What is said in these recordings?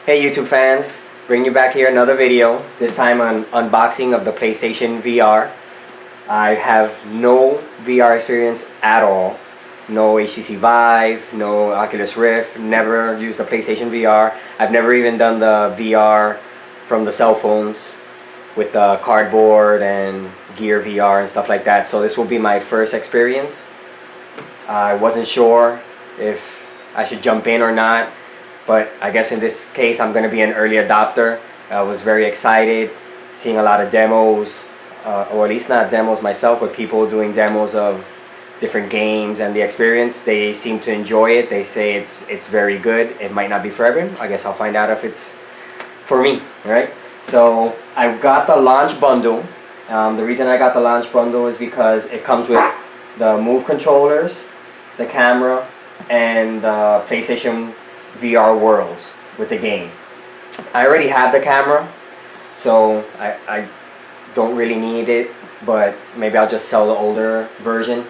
Hey YouTube fans, bring you back here another video, this time on unboxing of the PlayStation VR. I have no VR experience at all. No HTC Vive, no Oculus Rift, never used the PlayStation VR. I've never even done the VR from the cell phones with the cardboard and Gear VR and stuff like that. So this will be my first experience. I wasn't sure if I should jump in or not. But I guess in this case I'm going to be an early adopter. I was very excited seeing a lot of demos, or at least not demos myself, but people doing demos of different games and the experience. They seem to enjoy it. They say it's very good. It might not be for everyone. I guess I'll find out if it's for me. Alright, so I got the launch bundle. The reason I got the launch bundle is because it comes with the Move controllers, the camera, and the PlayStation VR Worlds with the game. I already have the camera, so I don't really need it, but maybe I'll just sell the older version.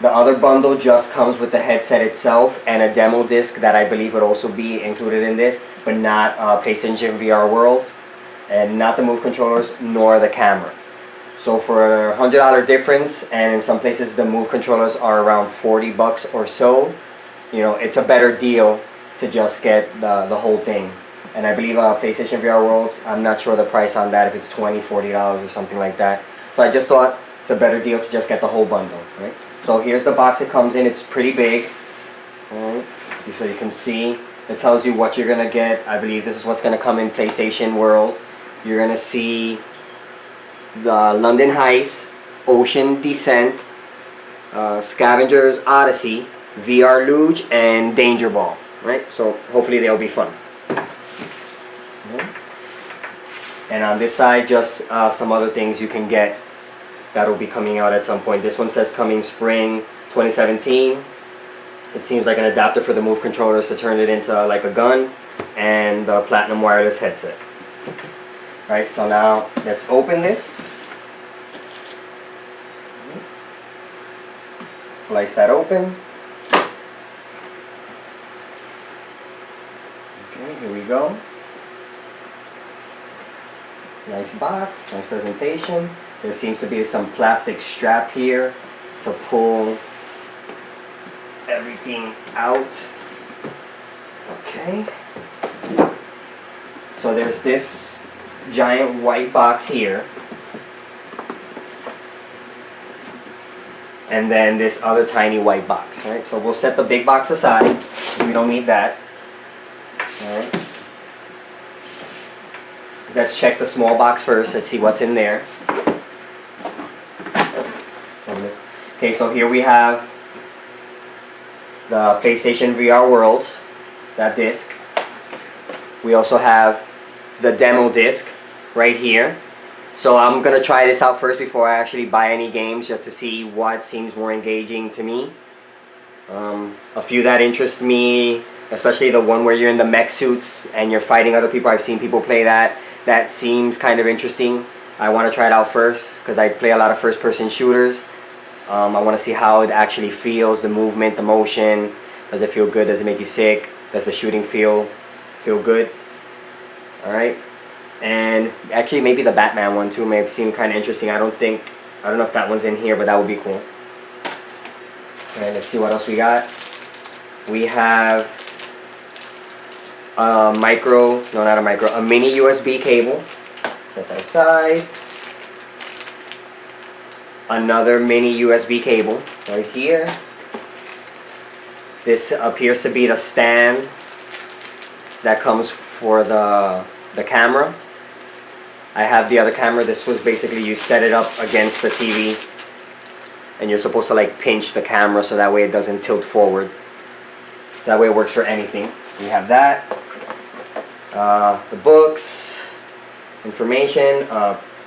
The other bundle just comes with the headset itself and a demo disc that I believe would also be included in this, but not PlayStation VR Worlds, and not the Move controllers nor the camera. So for a $100 difference, and in some places the Move controllers are around 40 bucks or so, you know, it's a better deal to just get the whole thing. And I believe PlayStation VR Worlds, I'm not sure the price on that, if it's $20, $40 or something like that. So I just thought it's a better deal to just get the whole bundle, right? So here's the box it comes in. It's pretty big, right? So you can see, it tells you what you're gonna get. I believe this is what's gonna come in PlayStation World. You're gonna see the London Heist, Ocean Descent, Scavenger's Odyssey, VR Luge, and Danger Ball. Right, so hopefully they'll be fun. And on this side, just some other things you can get that will be coming out at some point. This one says coming spring 2017. It seems like an adapter for the Move controllers to turn it into like a gun, and the Platinum wireless headset. Right, so now let's open this. Slice that open. Okay, here we go. Nice box, nice presentation. There seems to be some plastic strap here to pull everything out. Okay. So there's this giant white box here. And then this other tiny white box, right? So we'll set the big box aside. We don't need that. Alright. Let's check the small box first. Let's see what's in there. Okay, so here we have the PlayStation VR Worlds, that disc. We also have the demo disc right here. So I'm gonna try this out first before I actually buy any games, just to see what seems more engaging to me. A few that interest me, especially the one where you're in the mech suits and you're fighting other people. I've seen people play that. That seems kind of interesting. I want to try it out first because I play a lot of first-person shooters. I want to see how it actually feels, the movement, the motion. Does it feel good? Does it make you sick? Does the shooting feel good? Alright. And actually maybe the Batman one too may seem kind of interesting. I don't know if that one's in here, but that would be cool. Alright, let's see what else we got. We have a mini USB cable. Set that aside. Another mini USB cable right here. This appears to be the stand that comes for the camera. I have the other camera. This was basically, you set it up against the TV and you're supposed to like pinch the camera so that way it doesn't tilt forward. So that way it works for anything. We have that. The books, information,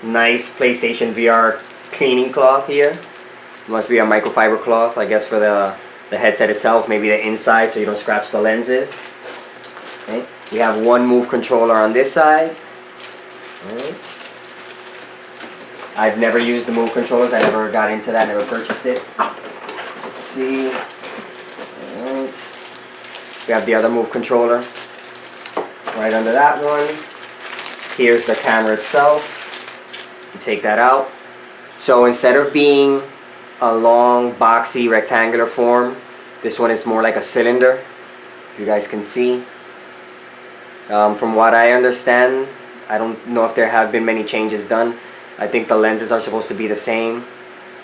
nice PlayStation VR cleaning cloth here. Must be a microfiber cloth, I guess, for the headset itself, maybe the inside so you don't scratch the lenses. Okay. We have one Move controller on this side. Alright. I've never used the Move controllers, I never got into that, never purchased it. Let's see. Alright. We have the other Move controller. right under that one. Here's the camera itself. You take that out. So instead of being a long, boxy, rectangular form, this one is more like a cylinder, if you guys can see. From what I understand, I don't know if there have been many changes done. I think the lenses are supposed to be the same.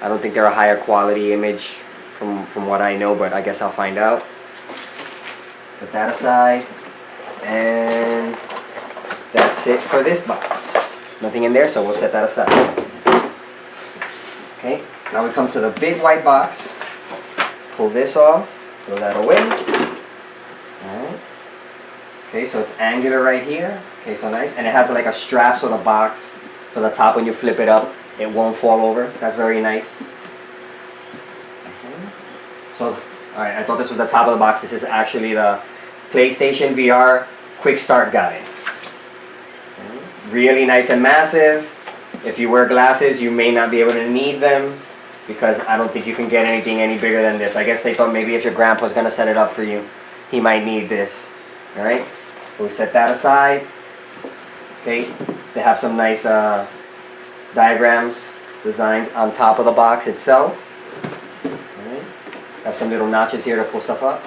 I don't think they're a higher quality image from what I know, but I guess I'll find out. Put that aside, and that's it for this box. Nothing in there, so we'll set that aside. Okay, now we come to the big white box. Pull this off, throw that away. Alright. Okay, so it's angular right here. Okay, so nice. And it has like a strap so the box, so the top when you flip it up, it won't fall over. That's very nice. Okay. So, alright, I thought this was the top of the box. This is actually the PlayStation VR Quick Start Guide. Really nice and massive. If you wear glasses, you may not be able to need them, because I don't think you can get anything any bigger than this. I guess they thought maybe if your grandpa's gonna set it up for you, he might need this. Alright, we'll set that aside. Okay, they have some nice diagrams, designs on top of the box itself. Alright, have some little notches here to pull stuff up.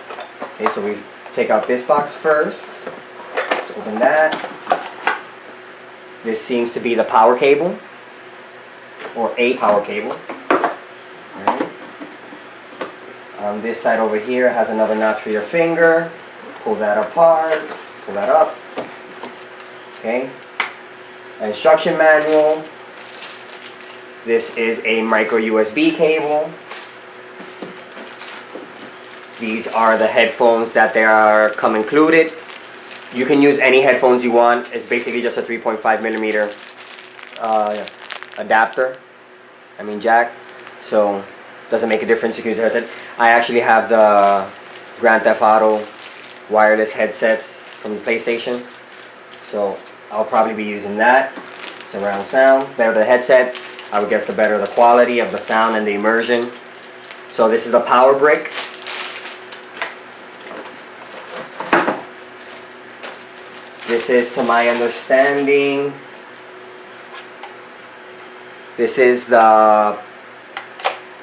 Okay, so we take out this box first. Let's open that. This seems to be the power cable, or a power cable. Right. On this side over here has another notch for your finger. Pull that apart, pull that up. Okay. An instruction manual. This is a micro USB cable. These are the headphones that come included. You can use any headphones you want. It's basically just a 3.5 millimeter adapter. Jack. So doesn't make a difference. You can use a headset. I actually have the Grand Theft Auto wireless headsets from the PlayStation. So I'll probably be using that. Surround sound. Better the headset, I would guess the better the quality of the sound and the immersion. So this is the power brick. This is, to my understanding, this is where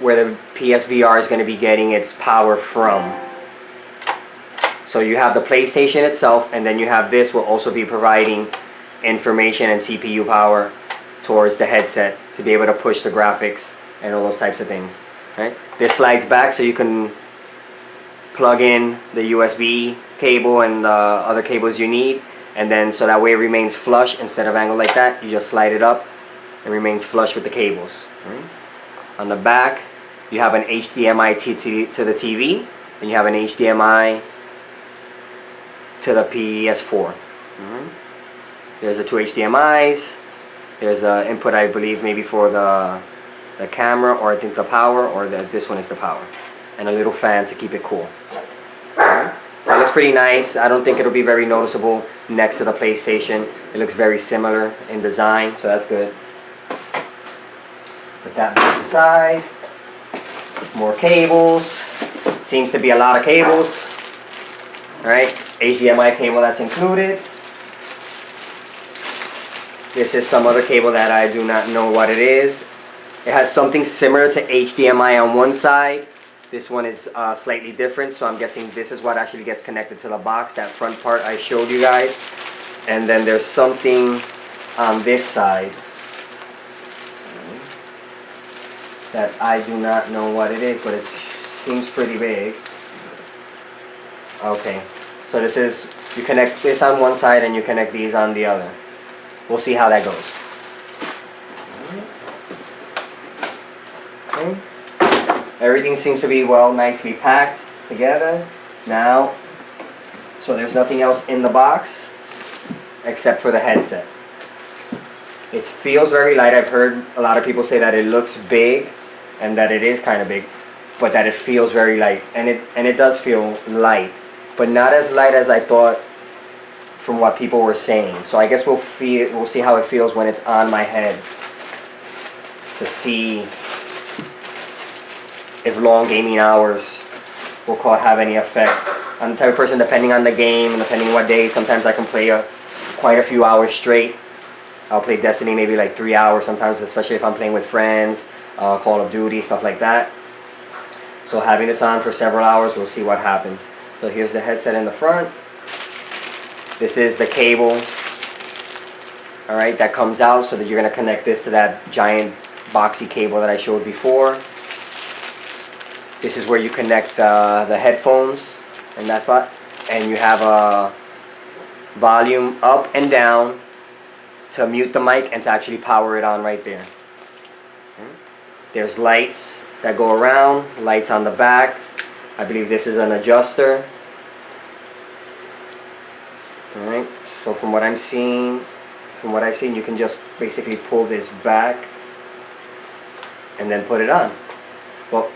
the PSVR is going to be getting its power from. So you have the PlayStation itself, and then you have this will also be providing information and CPU power towards the headset to be able to push the graphics and all those types of things. Right? This slides back so you can plug in the USB cable and the other cables you need. And then so that way it remains flush instead of angled like that. You just slide it up and remains flush with the cables. Right? On the back you have an HDMI to the TV, and you have an HDMI to the PS4. Right? There's the two HDMIs. There's an input, I believe, maybe for the camera, or I think the power, or this one is the power. And a little fan to keep it cool. Right? So it looks pretty nice. I don't think it'll be very noticeable next to the PlayStation. It looks very similar in design, so that's good. Put that box aside. More cables. Seems to be a lot of cables. Alright, HDMI cable that's included. This is some other cable that I do not know what it is. It has something similar to HDMI on one side. This one is slightly different, so I'm guessing this is what actually gets connected to the box, that front part I showed you guys. And then there's something on this side that I do not know what it is, but it seems pretty big. Okay, so this is, you connect this on one side and you connect these on the other. We'll see how that goes. Okay. Everything seems to be nicely packed together now. So there's nothing else in the box except for the headset. It feels very light. I've heard a lot of people say that it looks big, and that it is kind of big, but that it feels very light, and it does feel light, but not as light as I thought from what people were saying. So I guess we'll see how it feels when it's on my head, to see if long gaming hours will have any effect. I'm the type of person, depending on the game and depending what day, sometimes I can play a quite a few hours straight. I'll play Destiny maybe like 3 hours sometimes, especially if I'm playing with friends, Call of Duty, stuff like that. So having this on for several hours, we'll see what happens. So here's the headset in the front. This is the cable, all right, that comes out, so that you're going to connect this to that giant boxy cable that I showed before. This is where you connect the headphones in that spot, and you have a volume up and down to mute the mic and to actually power it on right there. There's lights that go around, lights on the back. I believe this is an adjuster. All right, so from what I've seen, you can just basically pull this back and then put it on. Well,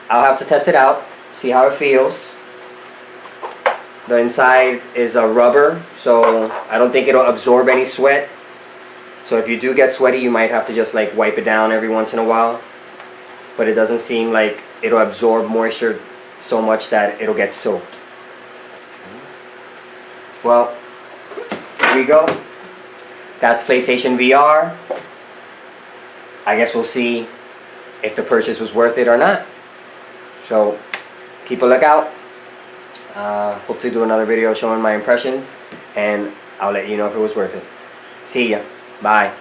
I'll have to test it out, see how it feels. The inside is a rubber, so I don't think it'll absorb any sweat. So if you do get sweaty, you might have to just like wipe it down every once in a while. But it doesn't seem like it'll absorb moisture so much that it'll get soaked. Well, here we go. That's PlayStation VR. I guess we'll see if the purchase was worth it or not. So keep a lookout. Hope to do another video showing my impressions, and I'll let you know if it was worth it. See ya. Bye.